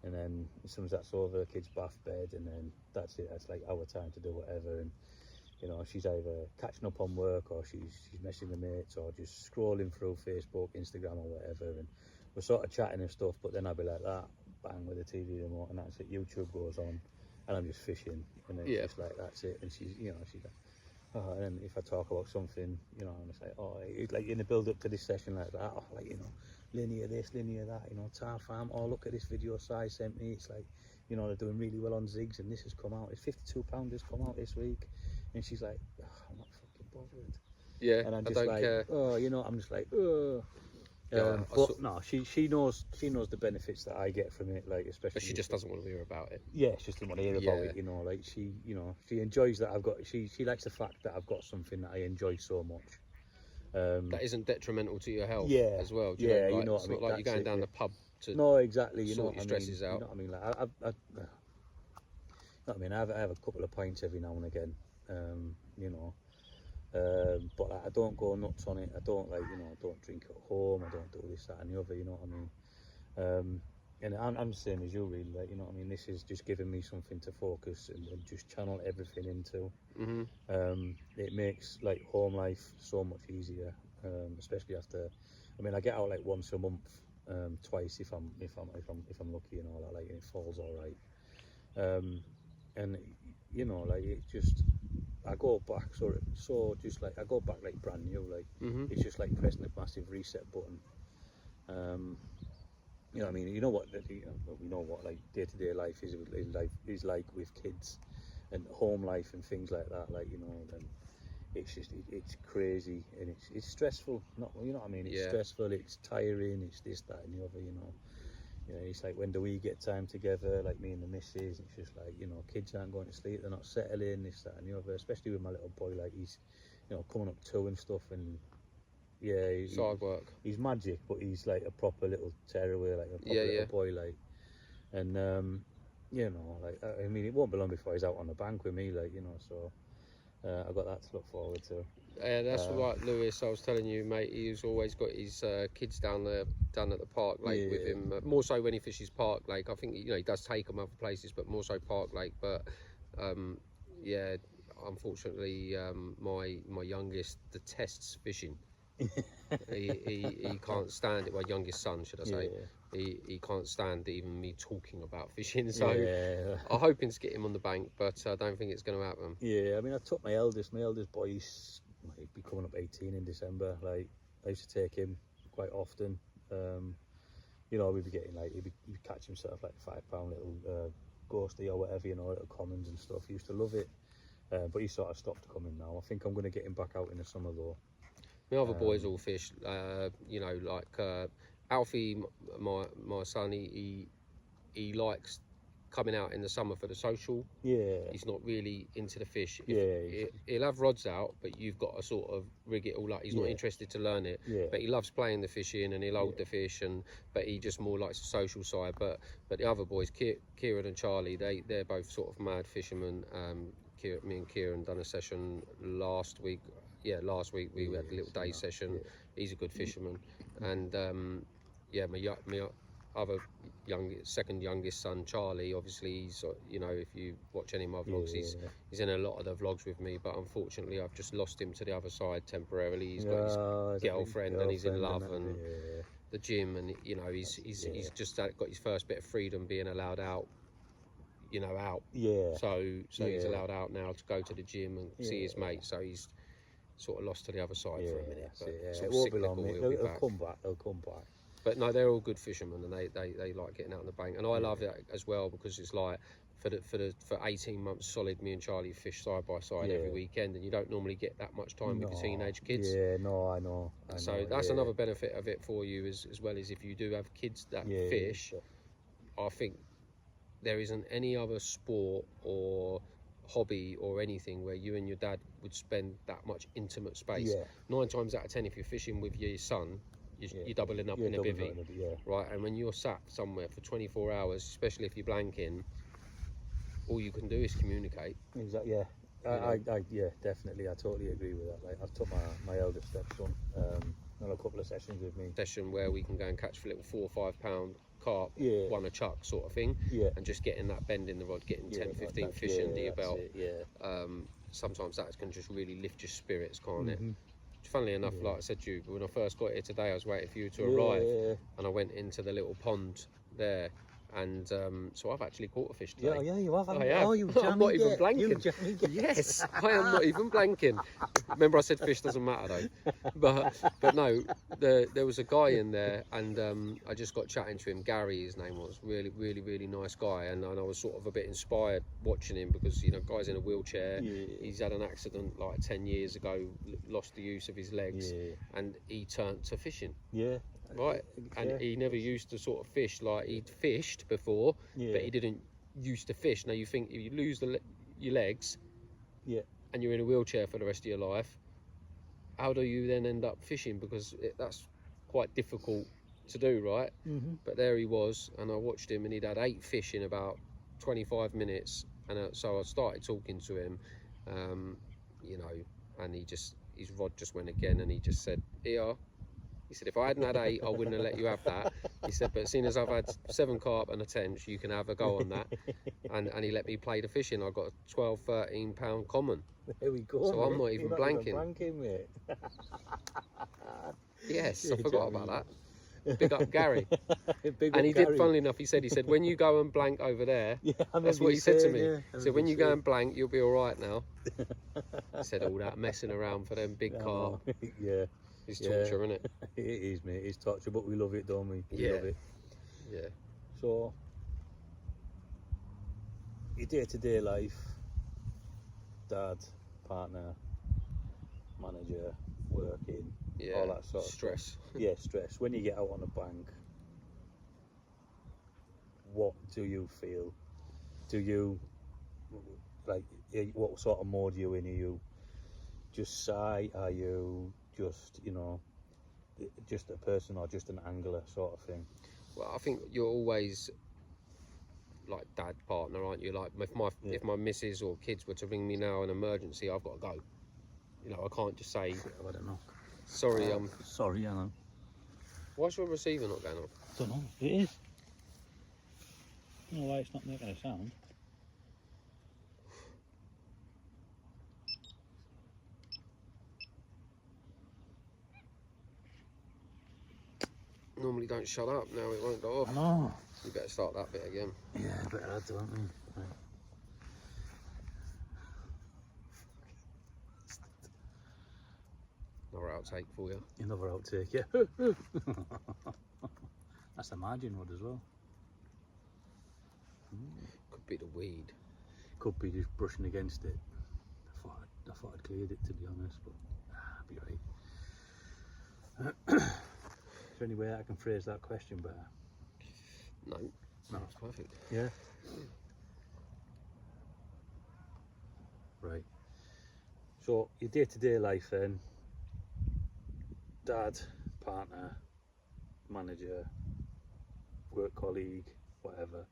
and then as soon as that's over, the kids bath, bed, and then that's it. That's like our time to do whatever. And, you know, she's either catching up on work, or she's messaging the mates, or just scrolling through Facebook, Instagram, or whatever, and we're sort of chatting and stuff. But then I'll be like that, bang with the TV remote, and that's it. YouTube goes on, and I'm just fishing, and then it's just like, that's it. And she's, you know, she's like, oh, and then if I talk about something, you know, I'm just like, oh, it's like in the build up to this session, like that, oh, like, you know, linear this, linear that, you know, tar farm, oh, look at this video Si sent me, it's like, you know, they're doing really well on zigs, and this has come out, it's 52 pounders come out this week. And she's like, oh, I'm not fucking bothered. And I'm just like, care. Oh, you know, I'm just like, oh. But no, she knows the benefits that I get from it, like, especially. But she just doesn't want to hear about it. Yeah, she just doesn't want to hear about it, you know. Like, she, you know, she enjoys that I've got. She likes the fact that I've got something that I enjoy so much. that isn't detrimental to your health Yeah, as well. Do yeah, you know, you know what it's I mean. not like you're That's going it, down yeah. the pub to No, exactly. You know sort what your I mean. stresses You out. know what I mean. Like I have a couple of pints every now and again. You know, but like, I don't go nuts on it. I don't I don't drink at home. I don't do this, that, and the other. You know what I mean. And I'm the same as you, really. Like, you know what I mean. This is just giving me something to focus and just channel everything into. It makes like home life so much easier, especially after. I mean, I get out like once a month, twice if I'm lucky and all that. Like, and it falls all right. And you know, like it just. I go back so just like I go back like brand new. Like it's just like pressing a massive reset button. You know what I mean? You know what we know what like day-to-day life is like with kids and home life and things like that. Like, you know, and it's just it's crazy and it's stressful. Not, you know what I mean? It's stressful. It's tiring. It's this, that, and the other. You know, it's like, when do we get time together? Like me and the missus. It's just like, you know, kids aren't going to sleep. They're not settling. This, that, and the other. Especially with my little boy. Like, he's, you know, coming up 2 and stuff, and yeah, Side work. He's magic, but he's like a proper little tearaway, like a proper little boy, like. And you know, like, I mean, it won't be long before he's out on the bank with me, like, you know. So I got that to look forward to. Yeah, that's right, Lewis. I was telling you, mate. He's always got his kids down at the Park Lake with him. More so when he fishes Park Lake. I think, you know, he does take them other places, but more so Park Lake. But yeah, unfortunately, my youngest detests fishing. he can't stand it. My youngest son, should I say? He can't stand even me talking about fishing. So I'm hoping to get him on the bank, but I don't think it's going to happen. Yeah, I mean, I took my eldest boy. He's like, be coming up 18 in December. Like, I used to take him quite often. You know, we'd be getting like he'd catch himself like £5 little ghosty or whatever, you know, little commons and stuff. He used to love it, but he sort of stopped coming now. I think I'm going to get him back out in the summer though. My other boys all fish, you know, like Alfie, my son, he likes coming out in the summer for the social. Yeah. He's not really into the fish. He'll have rods out, but you've got to sort of rig it all up. He's not interested to learn it, but he loves playing the fishing and he'll hold the fish, but he just more likes the social side. But the other boys, Kieran and Charlie, they're both sort of mad fishermen. Me and Kieran done a session last week. Yeah, last week we had a little day session. He's a good fisherman, and yeah, my other second youngest son, Charlie, obviously he's, you know, if you watch any of my vlogs, he's in a lot of the vlogs with me, but unfortunately I've just lost him to the other side temporarily. He's got his girlfriend and he's in love and the gym, and you know, he's just got his first bit of freedom being allowed out. You know, out. So he's allowed out now to go to the gym and see his mates. So he's sort of lost to the other side for a minute. But it won't be long, mate. They'll come back. They'll come back. But no, they're all good fishermen, and they like getting out on the bank, and I love it as well, because it's like for 18 months solid, me and Charlie fish side by side every weekend, and you don't normally get that much time with your teenage kids. Yeah, no, I know. So that's another benefit of it for you, as well as if you do have kids that fish. I think there isn't any other sport or hobby or anything where you and your dad would spend that much intimate space. 9 times out of 10, if you're fishing with your son, you're doubling up in a bivvy, right? And when you're sat somewhere for 24 hours, especially if you're blanking, all you can do is communicate. Exactly. Yeah. Yeah, definitely. I totally agree with that. Like, I've took my eldest stepson on a couple of sessions with me. Session where we can go and catch for little 4 or 5 pound carp, one a chuck sort of thing, and just getting that bend in the rod, getting 10, 15 fish under your belt. Sometimes that can just really lift your spirits, can't it? Funnily enough, like I said to you, when I first got here today, I was waiting for you to arrive, and I went into the little pond there, and so I've actually caught a fish today. Yeah, you have. I have. Oh, you I'm not even blanking. Yes, I am not even blanking. Remember, I said fish doesn't matter though. But no, there was a guy in there, and I just got chatting to him. Gary, his name was, really nice guy, and I was sort of a bit inspired watching him, because, you know, guy's in a wheelchair. He's had an accident like 10 years ago, lost the use of his legs, and he turned to fishing. Right, and he never used to sort of fish. Like, he'd fished before, but he didn't used to fish. Now you think if you lose your legs, and you're in a wheelchair for the rest of your life, how do you then end up fishing? Because that's quite difficult to do, right? But there he was, and I watched him, and he'd had 8 fish in about 25 minutes, and so I started talking to him, you know, and his rod just went again, and he just said, "Here," he said, "if I hadn't had 8, I wouldn't have let you have that." He said, "but seeing as I've had 7 carp and a tench, you can have a go on that." And he let me play the fishing. I got a 12, 13 pound common. There we go. So mate. I'm not even You're blanking. Not even blanking, mate. Yes, I Yeah, forgot Jamie. about that. Big up Gary. Big And up he Gary. did, funnily enough, he said, when you go and blank over there, Yeah, I that's remember what you he said to saying, me. yeah. He said, when you go and blank, you'll be all right now. He said all that messing around for them big carp. Yeah. It's torture, isn't it? It is, mate. It's torture, but we love it, don't we? We Yeah. love it. Yeah. So, your day-to-day life, dad, partner, manager, working, Yeah. all that sort of Stress. stuff. Yeah, stress. When you get out on the bank, what do you feel? Do you, like, what sort of mode are you in? Are you just sigh? Are you just, you know, just a person or just an angler sort of thing? Well, I think you're always like dad, partner, aren't you? Like if my missus or kids were to ring me now in emergency, I've got to go. You know, I can't just say, I don't know. sorry, Sorry, I know. why's your receiver not going off? Don't know. It is. I don't know why it's not making a sound. Normally don't shut up, now it won't go off. I know. You better start that bit again. Yeah, better add, don't we? Right. Another outtake for you. Another outtake, yeah. That's the margin rod as well. Could be the weed. Could be just brushing against it. I thought I'd cleared it, to be honest, but I'll be right. Is there any way I can phrase that question better? No. No. That's perfect. Yeah. Right. So your day-to-day life then, dad, partner, manager, work colleague, whatever,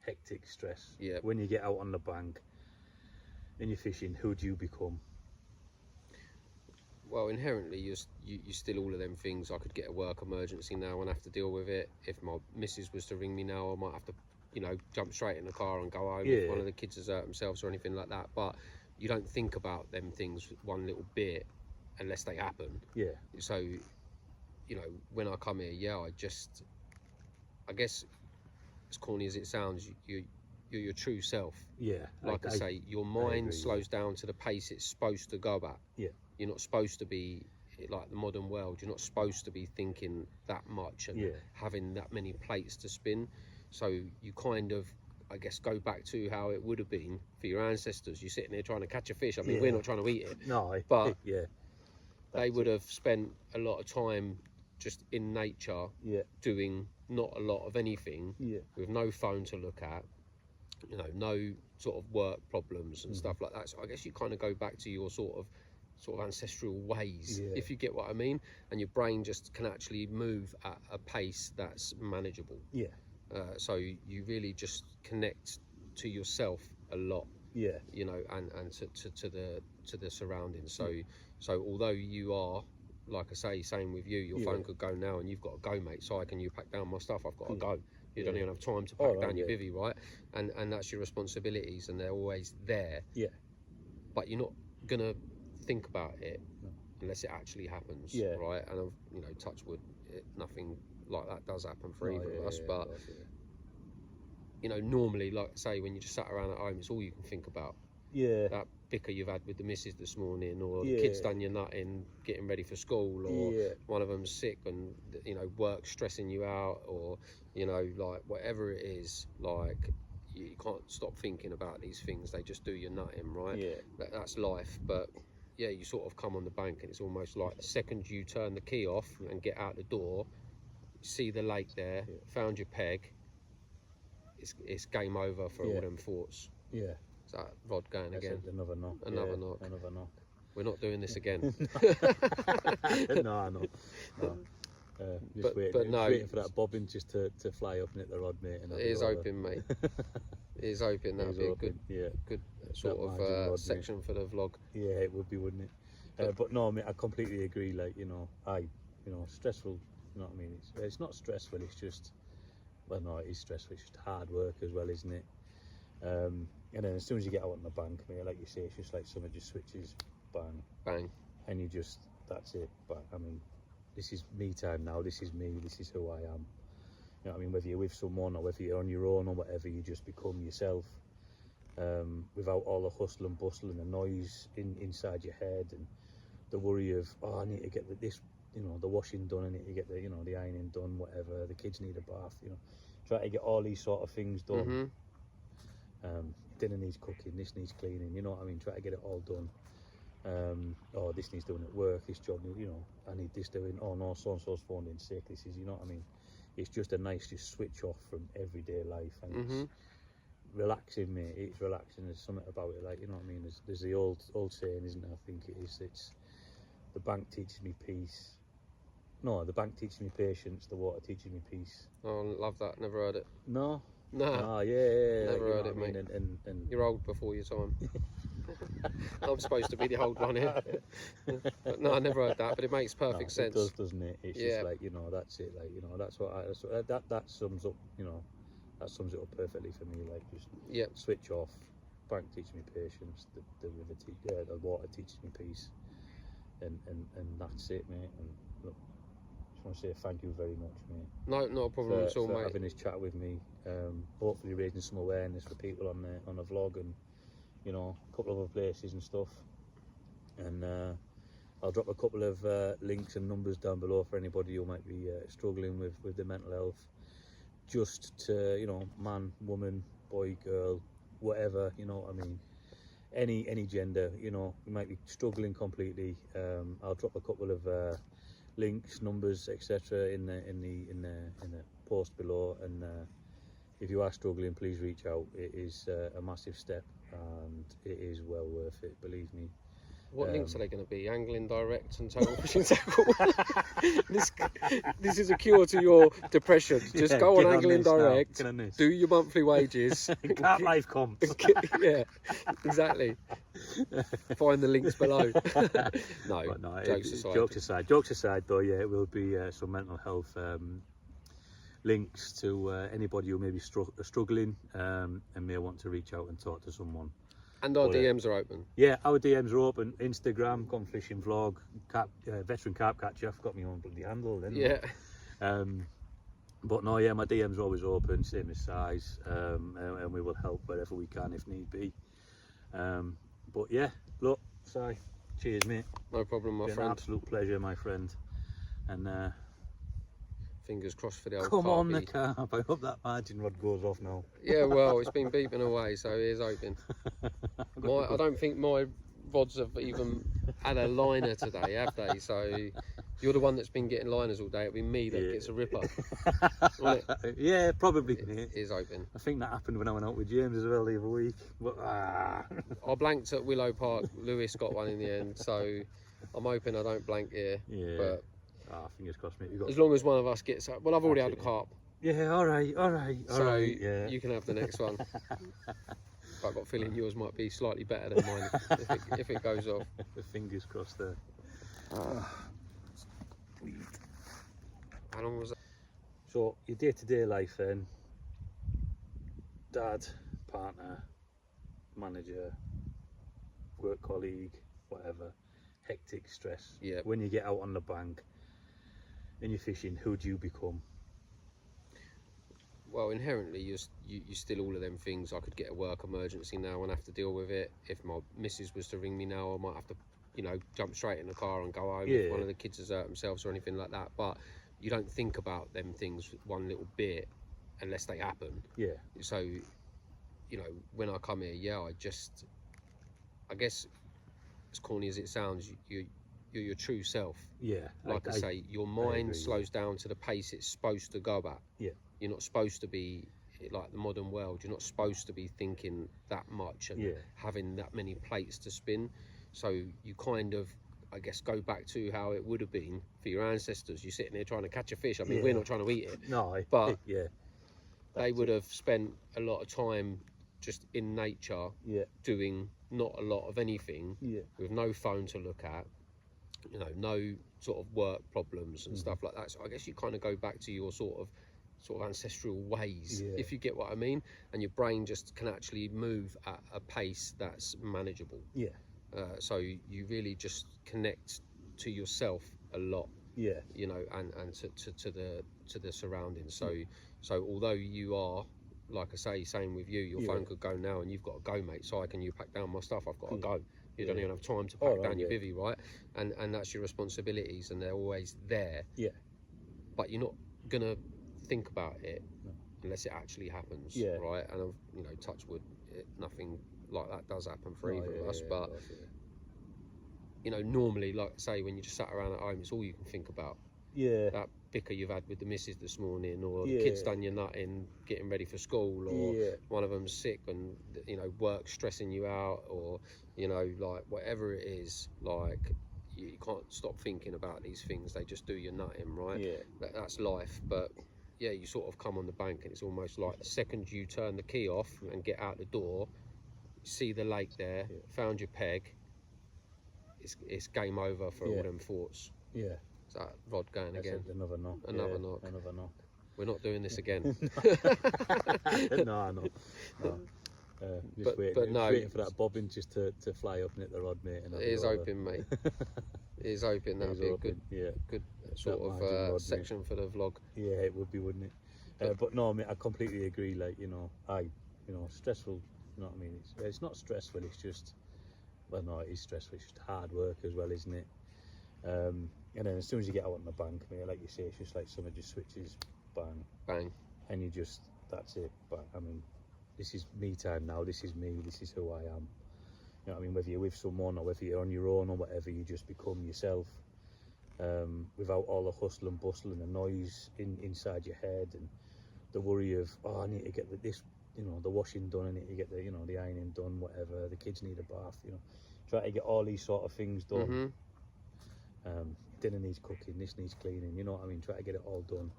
hectic stress. Yeah. When you get out on the bank and you're fishing, who do you become? Well, inherently, you're still all of them things. I could get a work emergency now and have to deal with it. If my missus was to ring me now, I might have to, you know, jump straight in the car and go home if one of the kids has hurt themselves or anything like that. But you don't think about them things one little bit unless they happen. Yeah. So, you know, when I come here, I guess, as corny as it sounds, you're your true self. Yeah. Like I say, your mind slows down to the pace it's supposed to go at. Yeah. You're not supposed to be like the modern world. You're not supposed to be thinking that much and having that many plates to spin. So you kind of, I guess, go back to how it would have been for your ancestors. You're sitting there trying to catch a fish. I mean, we're not trying to eat it. No, but yeah, they would have spent a lot of time just in nature, doing not a lot of anything, with no phone to look at, you know, no sort of work problems and stuff like that. So I guess you kind of go back to your sort of ancestral ways, if you get what I mean, and your brain just can actually move at a pace that's manageable. So you really just connect to yourself a lot, you know, and to the surroundings. So although you are, like I say, same with you, your phone could go now and you've got to go, mate. So can you pack down my stuff? I've got to go. You don't even have time to pack down your bivvy, right? And that's your responsibilities, and they're always there. But you're not gonna think about it unless it actually happens, right? And I've, you know, touch wood, nothing like that does happen for either of us. But you know, normally, like I say, when you just sat around at home, it's all you can think about. That bicker you've had with the missus this morning, or the kids done your nutting, getting ready for school, or one of them's sick and, you know, work stressing you out, or, you know, like whatever it is, like you can't stop thinking about these things. They just do your nutting, right? That's life. But yeah, you sort of come on the bank and it's almost like the second you turn the key off and get out the door, see the lake there, found your peg, it's game over for all them thoughts. Is that rod going again? Another knock. Another knock. Another knock. We're not doing this again. No. Just waiting for that bobbin just to fly up and hit the rod, mate. And It is hoping, mate. It is hoping that'd be a good sort of section for the vlog. Yeah, it would be, wouldn't it? But no, mate, I completely agree. Like, stressful. You know what I mean? It's not stressful. It's just, well, no, it is stressful. It's just hard work as well, isn't it? And then as soon as you get out on the bank, mate, like you say, it's just like something just switches, bang, and you just, that's it. But I mean, this is me time now. This is me. This is who I am. You know what I mean? Whether you're with someone or whether you're on your own or whatever, you just become yourself, without all the hustle and bustle and the noise inside your head and the worry of, I need to get this, the washing done. I need to get the, the ironing done. Whatever. The kids need a bath. Try to get all these sort of things done. Dinner needs cooking. This needs cleaning. You know what I mean? Try to get it all done. This needs doing at work, this job, I need this doing, oh no, so-and-so's phoned in sick, this is, you know what I mean? It's just a nice just switch off from everyday life, and it's relaxing, mate. It's relaxing. There's something about it, like, you know what I mean? There's the old saying, isn't there? I think it is, it's the bank teaches me peace. No, the bank teaches me patience, the water teaches me peace. Oh, love that. Never heard it. No? No. Yeah. Never heard it, mate. And you're old before your time. I'm supposed to be the old one here. But no, I never heard that, but it makes perfect sense. It does, doesn't it? It's just like, that's it, like, that's what that sums up, that sums it up perfectly for me, like, just switch off, bank teaches me patience, the river the water teaches me peace, and that's it, mate. And look, I just want to say thank you very much, mate. No, not a problem at all, mate. Having this chat with me, hopefully raising some awareness for people on the vlog, and a couple of other places and stuff. And I'll drop a couple of links and numbers down below for anybody who might be struggling with their mental health. Just to, man, woman, boy, girl, whatever, you know what I mean. Any gender, you might be struggling completely. I'll drop a couple of links, numbers, etc. in the post below. And if you are struggling, please reach out. It is a massive step, and it is well worth it, believe me. What links are they going to be? Angling Direct and Total Fishing Tackle? This is a cure to your depression. Just go on Angling Direct, do your monthly wages. Carp life comps. Yeah, exactly. Find the links below. Jokes aside though, yeah, it will be some mental health links to anybody who may be struggling and may want to reach out and talk to someone. And our DMs are open. Yeah, our DMs are open. Instagram, Gone Fishing Vlog, Veteran Carp Catcher. I forgot my own bloody handle then. Yeah. But no, yeah, my DM's are always open, same as size, and we will help wherever we can if need be. But yeah, look, Si, cheers, mate. No problem, my friend. An absolute pleasure, my friend. And fingers crossed for the old come on, Carpy. the Carp. I hope that margin rod goes off now. Yeah, well, it's been beeping away, so it is open. I don't think my rods have even had a liner today, have they? So you're the one that's been getting liners all day. It'll be me that gets a ripper. Yeah, probably. It is open. I think that happened when I went out with James as well the other week. But, I blanked at Willow Park. Lewis got one in the end, so I'm hoping I don't blank here. Yeah. But fingers crossed, mate. As long as one of us gets up. Well, I've already had a carp. Yeah, all right. So yeah. you can have the next one. I've got a feeling yours might be slightly better than mine if it goes off. The fingers crossed there. How long was that? So your day-to-day life then, dad, partner, manager, work colleague, whatever, hectic stress. Yeah. When you get out on the bank and you're fishing, who do you become? Well, inherently, you're still all of them things. I could get a work emergency now and have to deal with it. If my missus was to ring me now, I might have to, jump straight in the car and go home if one of the kids has hurt themselves or anything like that. But you don't think about them things one little bit unless they happen. Yeah. So, when I come here, I guess, as corny as it sounds, you're your true self. Yeah. Like I say, your mind slows down to the pace it's supposed to go at. Yeah. You're not supposed to be like the modern world. You're not supposed to be thinking that much and having that many plates to spin. So you kind of, I guess, go back to how it would have been for your ancestors. You're sitting there trying to catch a fish. I mean, Yeah. we're not trying to eat it, No, but yeah, they would have spent a lot of time just in nature, yeah, doing not a lot of anything, yeah, with no phone to look at, you know, no sort of work problems and stuff like that. So I guess you kind of go back to your sort of ancestral ways, Yeah. if you get what I mean, and your brain just can actually move at a pace that's manageable. yeah, So you really just connect to yourself a lot, yeah, you know, and to the surroundings. So although you are, like I say, same with you, your Yeah. phone could go now and you've got to go, mate. So can you pack down my stuff? I've got to Yeah. go. You don't Yeah. even have time to pack Oh, down your yeah. bivvy, right? And that's your responsibilities, and they're always there. Yeah. But you're not gonna think about it No. unless it actually happens, Yeah. right? And you know, touch wood, nothing like that does happen for No, either yeah, of us. yeah, But of course, yeah. you know, normally, like I say, when you just sat around at home, it's all you can think about. Yeah. That bicker you've had with the missus this morning, or Yeah. the kids done your nut in getting ready for school, or Yeah. one of them's sick and, you know, work stressing you out, or, you know, like whatever it is, like you can't stop thinking about these things. They just do your nut in, right? Yeah. That's life. But yeah, you sort of come on the bank, and it's almost like the second you turn the key off and get out the door, see the lake there, Yeah. found your peg, it's game over for Yeah. all them thoughts. Yeah. Is that rod going That's again? another knock. Another Yeah, knock. Another knock. We're not doing this again. No. But no, waiting for that bobbin just to fly up and hit the rod, mate. And it is open, mate. It is open. That'd be a good sort That of margin rod, mate. section for the vlog. Yeah, it would be, wouldn't it? But no, mate, I completely agree. Like, you know, stressful. You know what I mean? It's not stressful. It's just, well, no, it is stressful. It's just hard work as well, isn't it? And then as soon as you get out on the bank, mate, like you say, it's just like something just switches, bang, Bang. and you just, that's it. But I mean, this is me time now. This is me. This is who I am. You know what I mean? Whether you're with someone or whether you're on your own or whatever, you just become yourself. Without all the hustle and bustle and the noise inside your head and the worry of, oh, I need to get this, you know, the washing done, I need to get the, you know, the ironing done, whatever, the kids need a bath, you know, try to get all these sort of things done. Dinner needs cooking, this needs cleaning, you know what I mean, try to get it all done.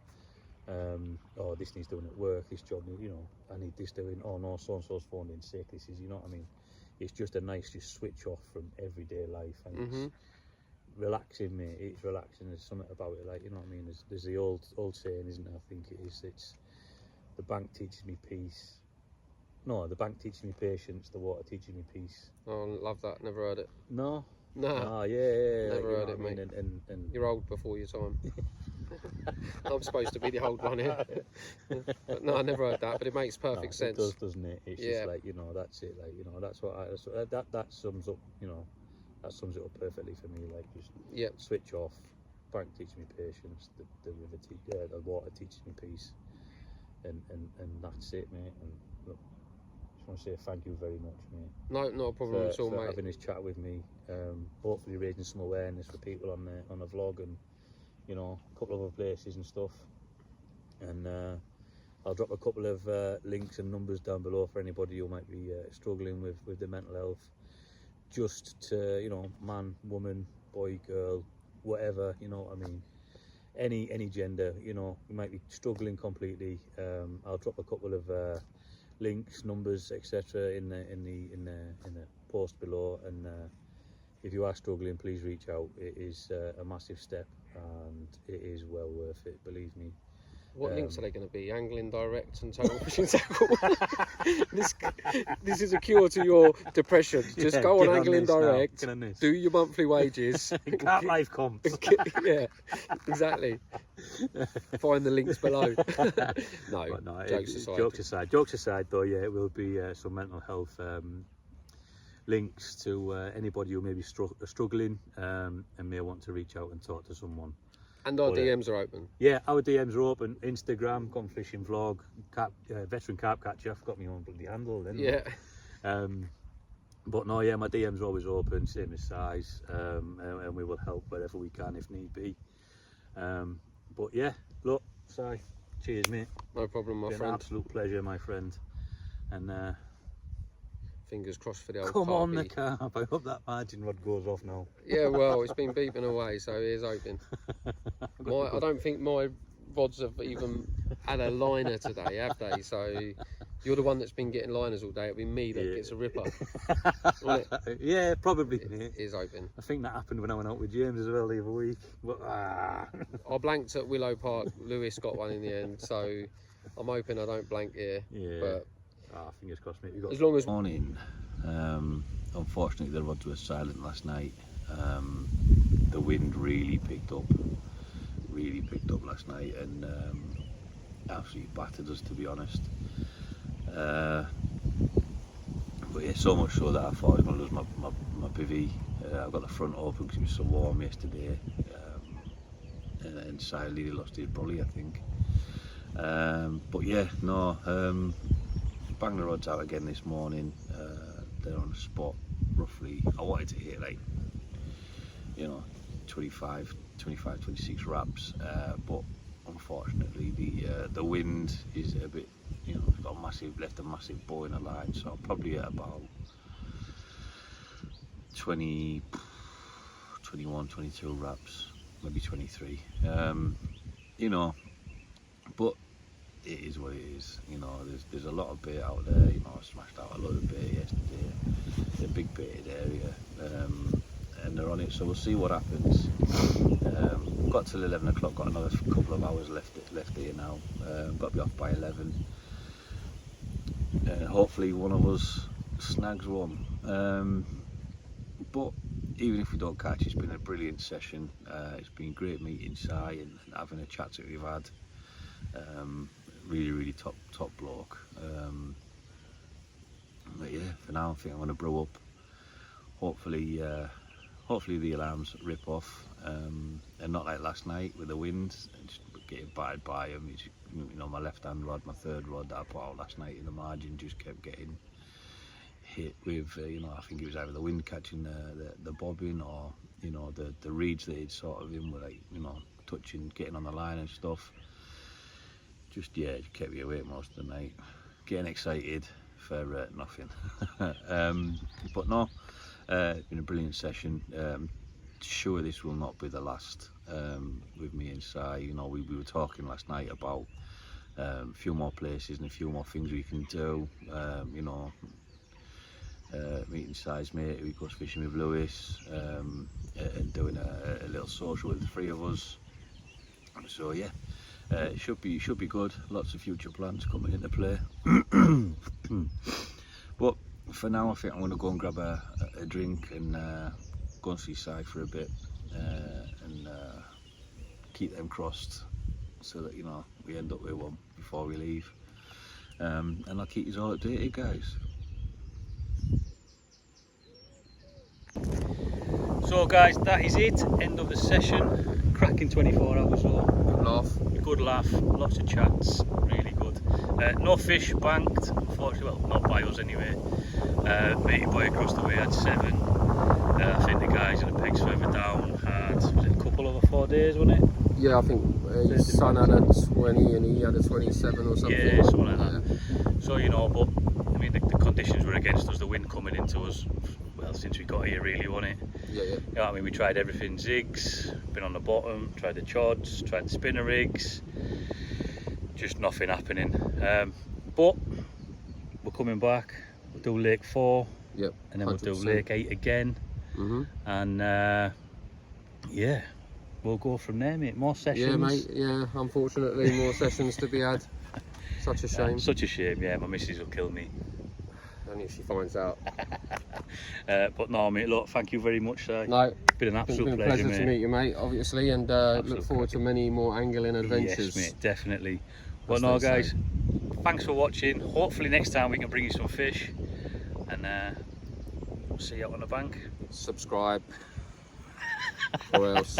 Oh, this needs doing at work, this job, you know, I need this doing, oh no, so-and-so's phoned in sick, this is, you know what I mean, it's just a nice just switch off from everyday life, and it's relaxing, mate. It's relaxing. There's something about it, like, you know what I mean, there's the old saying, isn't there? I think it is, it's the bank teaches me peace. No, the bank teaches me patience, the water teaches me peace. Oh, love that. Never heard it. No? Nah. Ah, yeah. Never like, heard it, mate. And You're old before your time. I'm supposed to be the old one here. But no, I never heard that, but it makes perfect sense. It does, doesn't it? It's Yeah. just like, you know, that's it. Like, you know, that's what that sums up, you know, that sums it up perfectly for me. Like, just switch off. Bank teaches me patience. The river, the water teaches me peace. And that's it, mate. And look, just want to say thank you very much, mate. No, not a problem at all, for mate. having this chat with me. Hopefully raising some awareness for people on the vlog and, you know, a couple of other places and stuff. And I'll drop a couple of links and numbers down below for anybody who might be struggling with their mental health. Just to, you know, man, woman, boy, girl, whatever, you know what I mean. Any gender, you know, you might be struggling completely. I'll drop a couple of links, numbers, etc. in the post below. And if you are struggling, please reach out. It is a massive step, and it is well worth it, believe me. What links are they going to be? Angling Direct and Total Fishing Tackle? This is a cure to your depression. Just go on Angling Direct, do your monthly wages. Carp life comps. Yeah, exactly. Find the links below. No, Jokes aside though, yeah, it will be some mental health links to anybody who may be struggling and may want to reach out and talk to someone. And our DMs are open. Yeah, our DMs are open. Instagram, Gone Fishing Vlog, Veteran Carp Catcher. I've got my own bloody handle then. Yeah. But no, yeah, my DMs are always open, same as size, and we will help wherever we can if need be. But yeah, look, Si, cheers, mate. No problem, my Been friend. An absolute pleasure, my friend. And Fingers crossed for the old Come on, the Carpy. Carp. I hope that margin rod goes off now. Yeah, well, it's been beeping away, so here's hoping. I don't think my rods have even had a liner today, have they? So you're the one that's been getting liners all day. It'll be me that gets a ripper. Won't it? Yeah, probably. Mate. Here's hoping. I think that happened when I went out with James as well the other week. But, I blanked at Willow Park. Lewis got one in the end, so I'm hoping I don't blank here. yeah. But Fingers crossed, mate. We got as long as Morning. Unfortunately, the rods were silent last night. The wind really picked up last night, and absolutely battered us, to be honest. But yeah, so much so that I thought I was going to lose my bivvy. I got the front open because it was so warm yesterday, and sadly he lost his brolly, I think. But yeah, no, bang the rods out again this morning. They're on the spot roughly. I wanted to hit like, 25, 26 wraps, but unfortunately the wind is a bit, it's got left a massive bow in the line, so I'll probably at about 20, 21, 22 wraps, maybe 23. But it is what it is. There's a lot of bait out there. I smashed out a lot of bait yesterday. It's a big baited area, and they're on it, so we'll see what happens. Got till 11 o'clock, got another couple of hours left here now. Got to be off by 11. Hopefully one of us snags one. But even if we don't catch, it's been a brilliant session. It's been great meeting Si and having a chat that we've had. Really top bloke. But yeah, for now I think I'm going to brew up. Hopefully the alarms rip off, and not like last night with the wind and just getting battered by them. It's, my left hand rod, my third rod that I put out last night in the margin, just kept getting hit with, I think it was either the wind catching the bobbin, or the reeds that he'd sort of in were like, touching, getting on the line and stuff. Just kept me awake most of the night, getting excited for nothing. But no, it's been a brilliant session. Sure, this will not be the last with me and Si. We were talking last night about a few more places and a few more things we can do. Meeting Si's mate who goes fishing with Lewis, and doing a little social with the three of us. So yeah. It should be good. Lots of future plans coming into play. But for now, I think I'm going to go and grab a drink and go and see Si for a bit, and keep them crossed so that we end up with one before we leave. And I'll keep you all updated, guys. So guys, that is it. End of the session. Cracking 24 hours though. Good laugh, lots of chats, really good. No fish banked, unfortunately, well, not by us anyway. Matey boy across the way had 7. I think the guys in the pegs further down had, was it a couple over 4 days, wasn't it? Yeah, I think his son had a 20 and he had a 27 or something. Yeah, something like that. So, but I mean, the conditions were against us, the wind coming into us, well, since we got here, really, wasn't it? Yeah. I mean, we tried everything, zigs, been on the bottom, tried the chods, tried the spinner rigs, just nothing happening. But we're coming back, we'll do Lake 4, yep, and then 100%. We'll do Lake 8 again, and yeah, we'll go from there, mate. More sessions. Yeah, mate, yeah, unfortunately more sessions to be had. Such a shame. Such a shame, yeah, my missus will kill me. Only if she finds out. But no, mate, look, thank you very much. No, it's been an absolute pleasure, to meet you, mate, obviously, and look forward to many more angling adventures. Yes, mate, definitely. Well, no, guys, thanks for watching. Hopefully next time we can bring you some fish, and we'll see you out on the bank. Subscribe, or else.